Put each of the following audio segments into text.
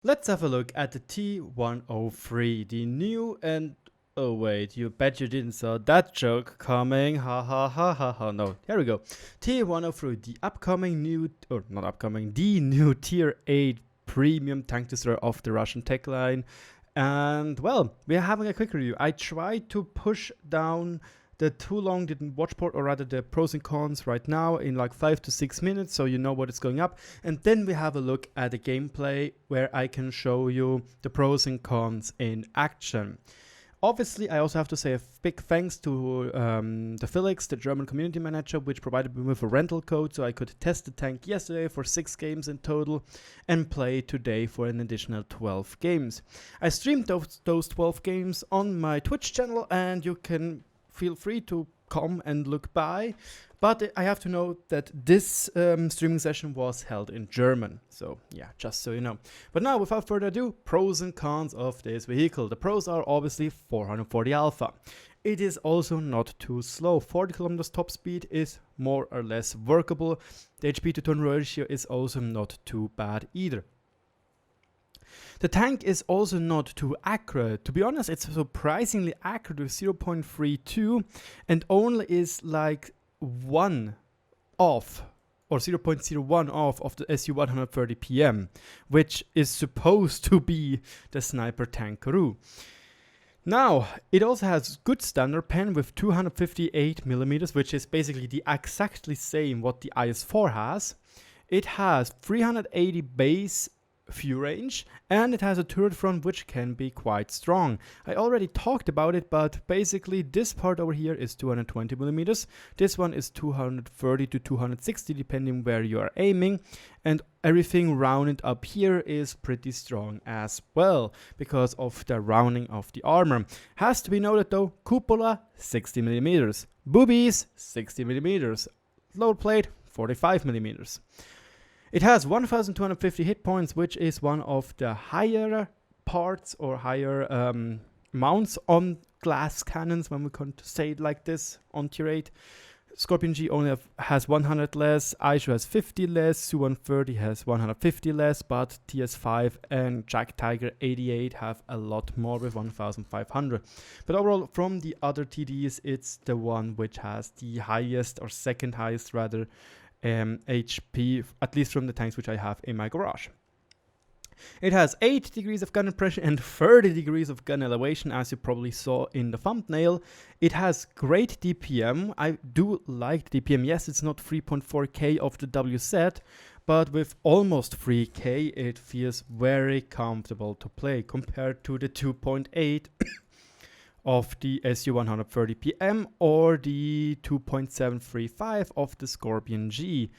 Let's have a look at the T-103, the new and... Oh wait, you bet you didn't saw that joke coming, ha ha ha ha ha, no, here we go. T-103, the upcoming new, or not upcoming, the new Tier 8 premium tank destroyer of the Russian tech line. And well, we are having a quick review. I tried to push down the too long didn't watch port, or rather the pros and cons right now in like 5 to 6 minutes, so you know what is going up. And then we have a look at the gameplay where I can show you the pros and cons in action. Obviously, I also have to say a big thanks to the Felix, the German community manager, which provided me with a rental code so I could test the tank yesterday for 6 games in total and play today for an additional 12 games. I streamed those 12 games on my Twitch channel, and you can feel free to come and look by, but I have to note that this streaming session was held in German, so yeah, just so you know. But now, without further ado, pros and cons of this vehicle. The pros are obviously 440 alpha. It is also not too slow. 40 kilometers top speed is more or less workable. The HP to turn ratio is also not too bad either. The tank is also not too accurate. To be honest, it's surprisingly accurate with 0.32 and only is like 1 off or 0.01 off of the SU-130 PM, which is supposed to be the sniper tankaroo. Now, it also has good standard pen with 258mm, which is basically the exactly same what the IS-4 has. It has 380 base view range, and it has a turret front which can be quite strong. I already talked about it, but basically this part over here is 220mm, this one is 230 to 260 depending where you are aiming, and everything rounded up here is pretty strong as well because of the rounding of the armor. Has to be noted though, cupola 60mm, boobies 60mm, load plate 45mm. It has 1250 hit points, which is one of the higher parts or higher mounts on glass cannons, when we can say it like this, on tier 8. Scorpion G only has 100 less, Aishu has 50 less, Su-130 has 150 less, but TS5 and Jack Tiger 88 have a lot more with 1500. But overall, from the other TDs, it's the one which has the highest, or second highest rather, HP, at least from the tanks which I have in my garage. It has 8 degrees of gun pressure and 30 degrees of gun elevation, as you probably saw in the thumbnail. It has great DPM. I do like DPM. Yes, it's not 3.4k of the WZ, but with almost 3k, it feels very comfortable to play compared to the 2.8 of the SU-130 PM or the 2.735 of the Scorpion G.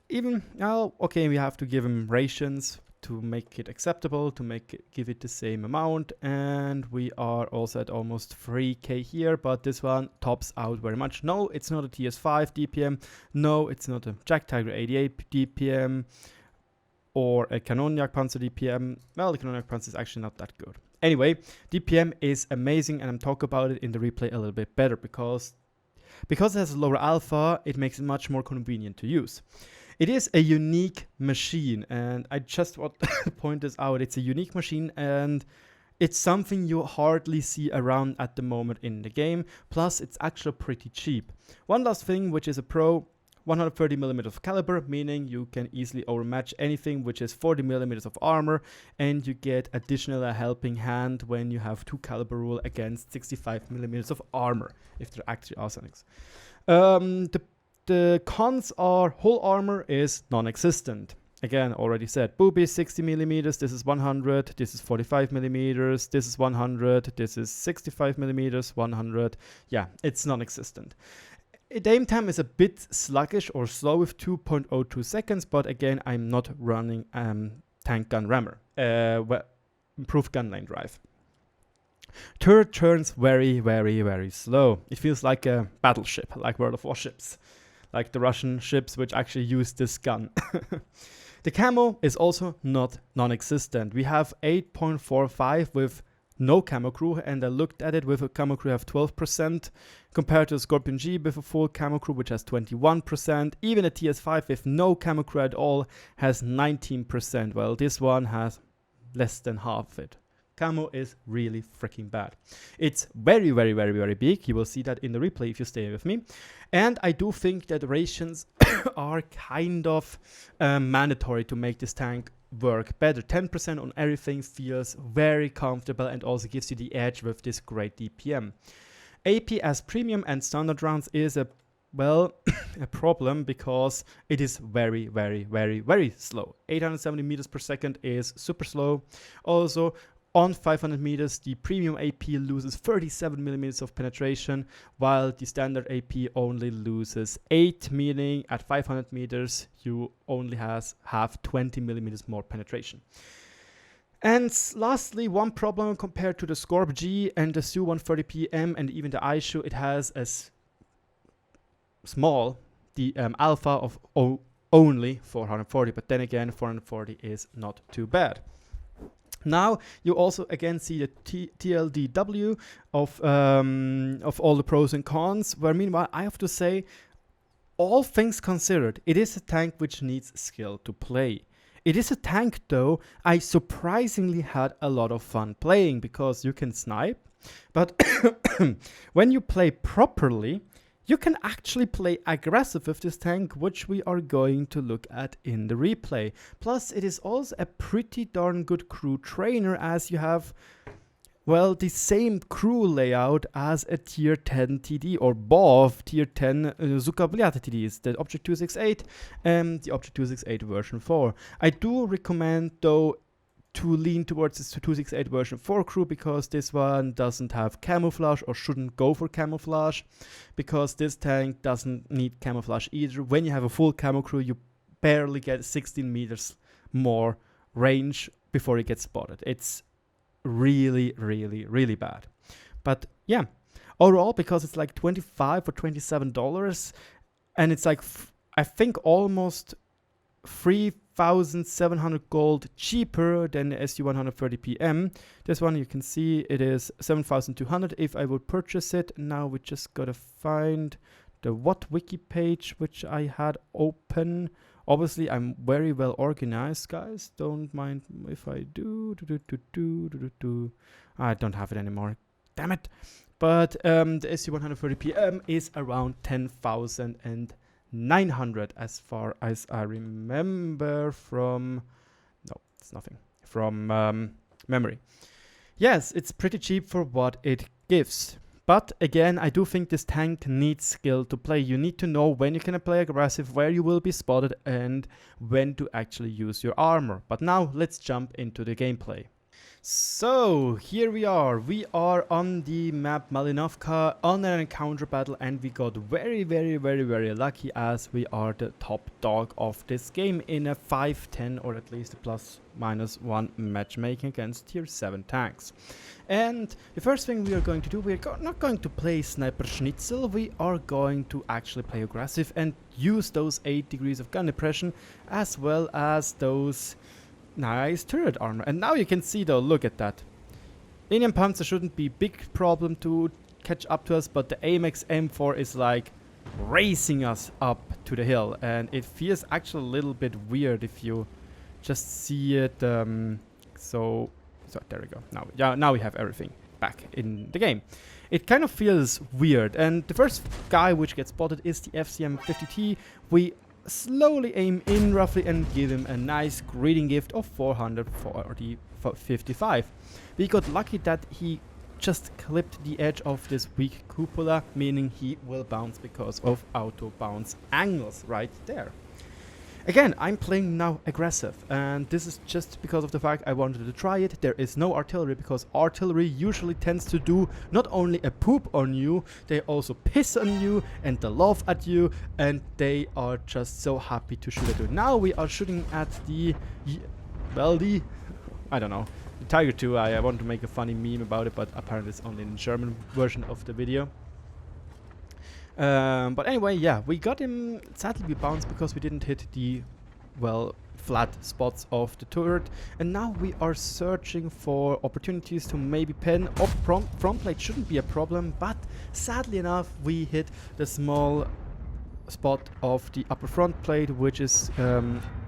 Even, well, okay, we have to give him rations to make it acceptable, to give it the same amount, and we are also at almost 3k here, but this one tops out very much. No, it's not a TS5 DPM, no, it's not a Jack Tiger 88 DPM, or a Kanonjak Panzer DPM. Well, the Kanonjak Panzer is actually not that good. Anyway, DPM is amazing, and I'm talking about it in the replay a little bit better because it has a lower alpha, it makes it much more convenient to use. It is a unique machine, and I just want to point this out. It's a unique machine, and it's something you hardly see around at the moment in the game. Plus, it's actually pretty cheap. One last thing, which is a pro, 130mm of caliber, meaning you can easily overmatch anything which is 40mm of armor, and you get additional a helping hand when you have 2 caliber rule against 65mm of armor, if they're actually arsenics. The cons are whole armor is non-existent. Again, already said, boobies 60mm, this is 100, this is 45mm, this is 100, this is 65mm, 100. Yeah, it's non-existent. Aim time is a bit sluggish or slow with 2.02 seconds, but again, I'm not running tank gun rammer, improved gun lane drive. Turret turns very, very, very slow. It feels like a battleship, like World of Warships, like the Russian ships which actually use this gun. The camo is also not non-existent. We have 8.45 with no camo crew, and I looked at it with a camo crew have 12% compared to the Scorpion G with a full camo crew which has 21%. Even a TS5 with no camo crew at all has 19%. Well, this one has less than half of it. Camo is really freaking bad. It's very, very, very, very big. You will see that in the replay if you stay with me. And I do think that rations are kind of mandatory to make this tank work better. 10% on everything feels very comfortable and also gives you the edge with this great DPM. AP as premium and standard rounds is a problem because it is very, very, very, very slow. 870 meters per second is super slow. Also, on 500 meters, the premium AP loses 37 millimeters of penetration, while the standard AP only loses 8, meaning at 500 meters, you only have 20 millimeters more penetration. And lastly, one problem compared to the Scorp G and the Su-130PM and even the iShoe, it has a small alpha of only 440, but then again, 440 is not too bad. Now you also again see the TLDW of all the pros and cons, where meanwhile I have to say, all things considered, it is a tank which needs skill to play. It is a tank though I surprisingly had a lot of fun playing because you can snipe, but when you play properly, you can actually play aggressive with this tank, which we are going to look at in the replay. Plus, it is also a pretty darn good crew trainer, as you have, well, the same crew layout as a tier 10 TD, or above tier 10 Zuccabliate TDs, the Object 268 and the Object 268 version 4. I do recommend, though, to lean towards this 268 version 4 crew because this one doesn't have camouflage or shouldn't go for camouflage because this tank doesn't need camouflage either. When you have a full camo crew, you barely get 16 meters more range before you get spotted. It's really, really, really bad. But yeah, overall, because it's like $25 or $27 and it's like, I think almost 3,700 gold cheaper than the SU-130PM. This one you can see it is 7,200 if I would purchase it. Now we just gotta find the wiki page which I had open. Obviously I'm very well organized, guys. Don't mind if I do. I don't have it anymore. Damn it. But the SU-130PM is around 10,900 as far as I remember from, no, it's nothing, from memory. Yes, it's pretty cheap for what it gives. But again, I do think this tank needs skill to play. You need to know when you can play aggressive, where you will be spotted, and when to actually use your armor. But now let's jump into the gameplay. So here we are on the map Malinovka on an encounter battle, and we got very, very, very, very lucky as we are the top dog of this game in a 5-10 or at least a +-1 matchmaking against tier 7 tanks. And the first thing we are going to do, we are not going to play Sniper Schnitzel, we are going to actually play aggressive and use those 8 degrees of gun depression as well as those nice turret armor. And now you can see though, look at that. Indian Panzer shouldn't be big problem to catch up to us, but the AMX M4 is like racing us up to the hill, and it feels actually a little bit weird if you just see it. So there we go. Now we have everything back in the game. It kind of feels weird, and the first guy which gets spotted is the FCM 50T. We slowly aim in roughly and give him a nice greeting gift of 455. We got lucky that he just clipped the edge of this weak cupola, meaning he will bounce because of auto bounce angles right there. Again, I'm playing now aggressive, and this is just because of the fact I wanted to try it. There is no artillery because artillery usually tends to do not only a poop on you, they also piss on you and they laugh at you, and they are just so happy to shoot at you. Now we are shooting at the I don't know, the Tiger 2. I want to make a funny meme about it, but apparently it's only in the German version of the video. But anyway, yeah, we got him. Sadly we bounced because we didn't hit the well, flat spots of the turret, and now we are searching for opportunities to maybe pen up front plate. Shouldn't be a problem, but sadly enough we hit the small spot of the upper front plate, which is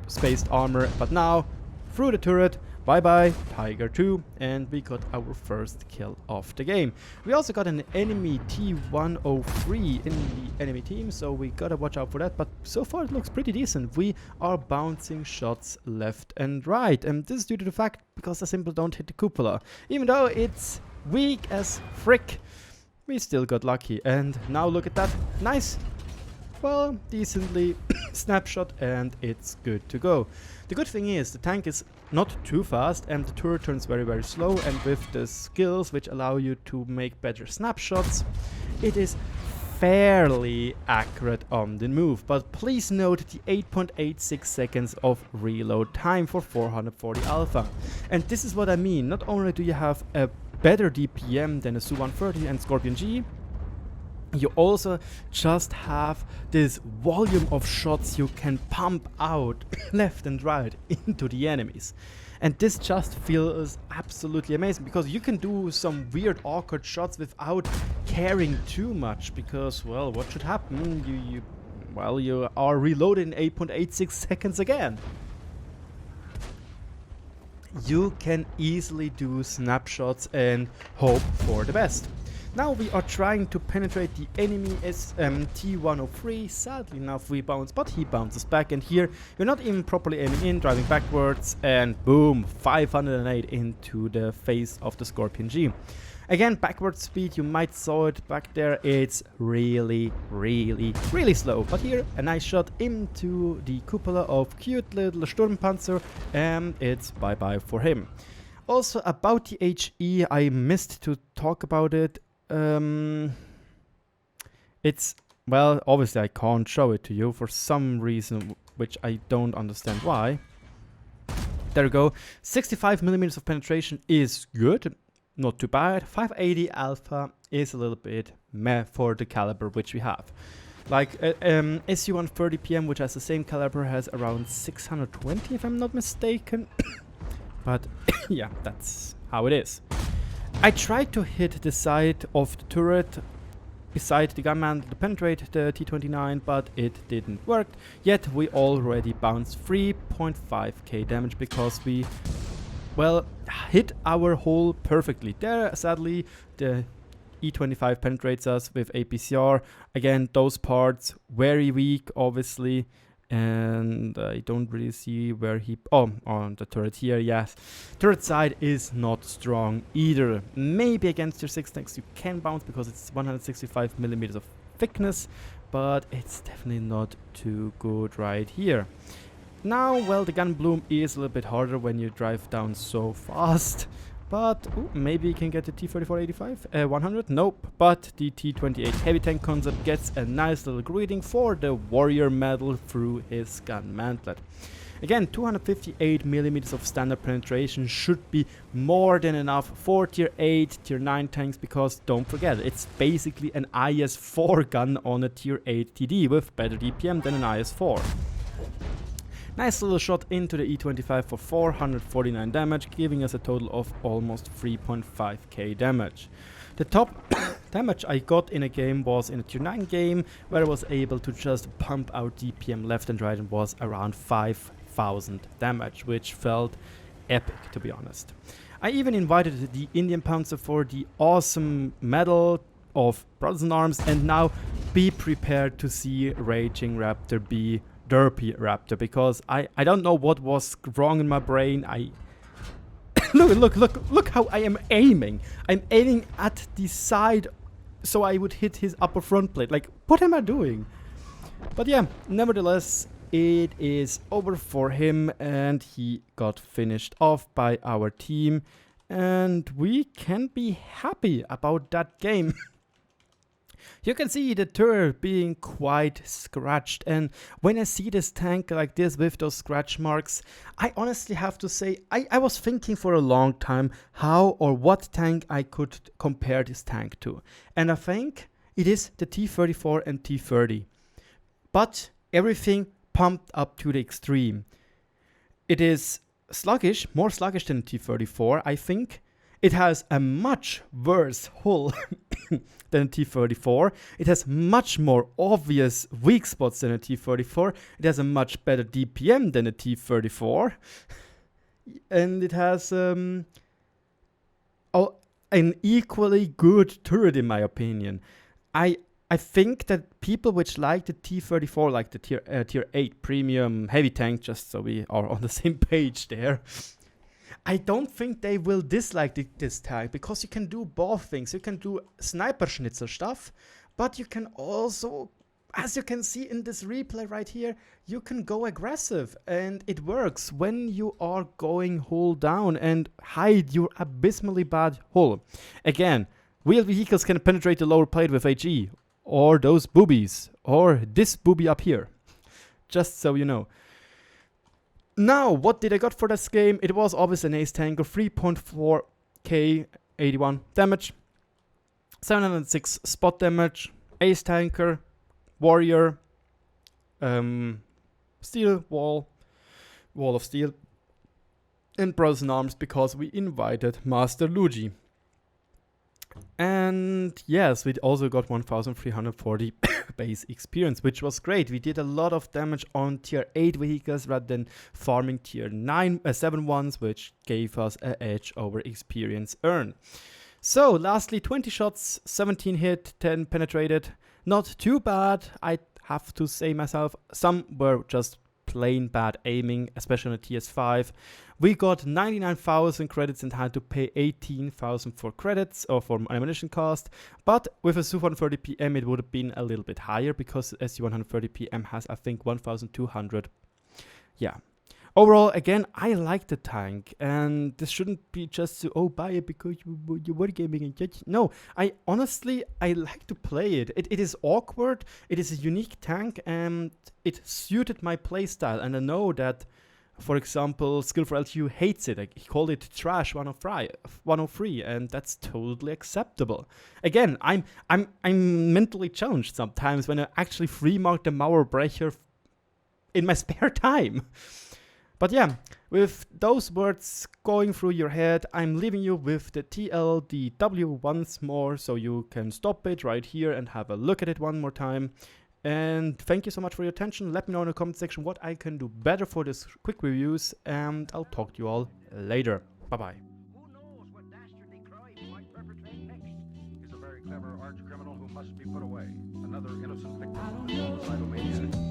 spaced armor. But now through the turret, bye bye Tiger 2, and we got our first kill of the game. We also got an enemy T-103 in the enemy team, so we gotta watch out for that, but so far it looks pretty decent. We are bouncing shots left and right, and this is due to the fact because I simply don't hit the cupola. Even though it's weak as frick, we still got lucky. And now look at that, nice, well, decently snapshot, and it's good to go. The good thing is the tank is not too fast and the turret turns very, very slow, and with the skills which allow you to make better snapshots, it is fairly accurate on the move. But please note the 8.86 seconds of reload time for 440 alpha. And this is what I mean, not only do you have a better DPM than a Su-130 and Scorpion G, you also just have this volume of shots you can pump out left and right into the enemies. And this just feels absolutely amazing, because you can do some weird awkward shots without caring too much, because, well, what should happen? You are reloaded in 8.86 seconds again. You can easily do snapshots and hope for the best. Now we are trying to penetrate the enemy T-103. Sadly enough we bounce, but he bounces back, and here you're not even properly aiming in, driving backwards, and boom, 508 into the face of the Scorpion G. Again, backward speed, you might saw it back there, it's really, really, really slow. But here, a nice shot into the cupola of cute little Sturmpanzer, and it's bye-bye for him. Also, about the HE, I missed to talk about it. It's, well, obviously I can't show it to you for some reason, which I don't understand why. There we go. 65mm of penetration is good, not too bad. 580 alpha is a little bit meh for the caliber which we have. Like Su-130 PM, which has the same caliber, has around 620 if I'm not mistaken. But yeah, that's how it is. I tried to hit the side of the turret beside the gun mantle to penetrate the T-29, but it didn't work. Yet we already bounced 3.5k damage because we, well, hit our hole perfectly. There, sadly, the E25 penetrates us with APCR. Again, those parts very weak, obviously. And I don't really see where he... Oh, on the turret here, yes. Turret side is not strong either. Maybe against your 6 tanks you can bounce because it's 165mm of thickness, but it's definitely not too good right here. Now, well, the gun bloom is a little bit harder when you drive down so fast. But ooh, maybe you can get the T-3485, 100, nope. But the T-28 heavy tank concept gets a nice little greeting for the warrior medal through his gun mantlet. Again, 258mm of standard penetration should be more than enough for tier 8, tier 9 tanks, because don't forget, it's basically an IS-4 gun on a tier 8 TD with better DPM than an IS-4. Nice little shot into the E25 for 449 damage, giving us a total of almost 3.5k damage. The top damage I got in a game was in a tier 9 game, where I was able to just pump out DPM left and right, and was around 5,000 damage, which felt epic, to be honest. I even invited the Indian Panzer for the awesome medal of Brothers in Arms, and now be prepared to see RagingRaptor be Derpy Raptor, because I don't know what was wrong in my brain. Look how I am aiming. I'm aiming at the side so I would hit his upper front plate. Like, what am I doing? But yeah, nevertheless, it is over for him, and he got finished off by our team, and we can be happy about that game. You can see the turret being quite scratched, and when I see this tank like this with those scratch marks, I honestly have to say I was thinking for a long time how or what tank I could compare this tank to, and I think it is the T-34 and T-30, but everything pumped up to the extreme. It is sluggish, more sluggish than the T-34, I think. It has a much worse hull than a T-34. It has much more obvious weak spots than a T-34. It has a much better DPM than a T-34. And it has an equally good turret, in my opinion. I think that people which like the T-34, like the tier 8 premium heavy tank, just so we are on the same page there, I don't think they will dislike this tank, because you can do both things. You can do sniper schnitzel stuff, but you can also, as you can see in this replay right here, you can go aggressive, and it works when you are going hull down and hide your abysmally bad hull. Again, wheeled vehicles can penetrate the lower plate with HE, or those boobies, or this booby up here, just so you know. Now, what did I got for this game? It was obviously an ace tanker, 3.4k, 81 damage, 706 spot damage, ace tanker, warrior, steel wall of steel, and brothers in arms, because we invited Master Luigi. And yes, we also got 1340 base experience, which was great. We did a lot of damage on tier 8 vehicles rather than farming tier 7 ones, which gave us an edge over experience earned. So lastly, 20 shots, 17 hit, 10 penetrated. Not too bad, I have to say myself. Some were just plain bad aiming, especially on the TS5. We got 99,000 credits and had to pay 18,000 for credits or for ammunition cost. But with a SU-130 PM, it would have been a little bit higher, because SU-130 PM has, I think, 1,200. Yeah. Overall, again, I like the tank, and this shouldn't be just to, oh, buy it because you were gaming and judge. No, I like to play it. It is awkward, it is a unique tank, and it suited my playstyle. And I know that, for example, Skillful LTU hates it. He called it trash 103, and that's totally acceptable. Again, I'm mentally challenged sometimes when I actually free mark the Mauerbrecher in my spare time. But yeah, with those words going through your head, I'm leaving you with the TLDW once more, so you can stop it right here and have a look at it one more time. And thank you so much for your attention. Let me know in the comment section what I can do better for this quick reviews, and I'll talk to you all later. Bye-bye. Who knows what dastardly crime might perpetrate next? He's a very clever arch criminal who must be put away. Another innocent victim of cytomania.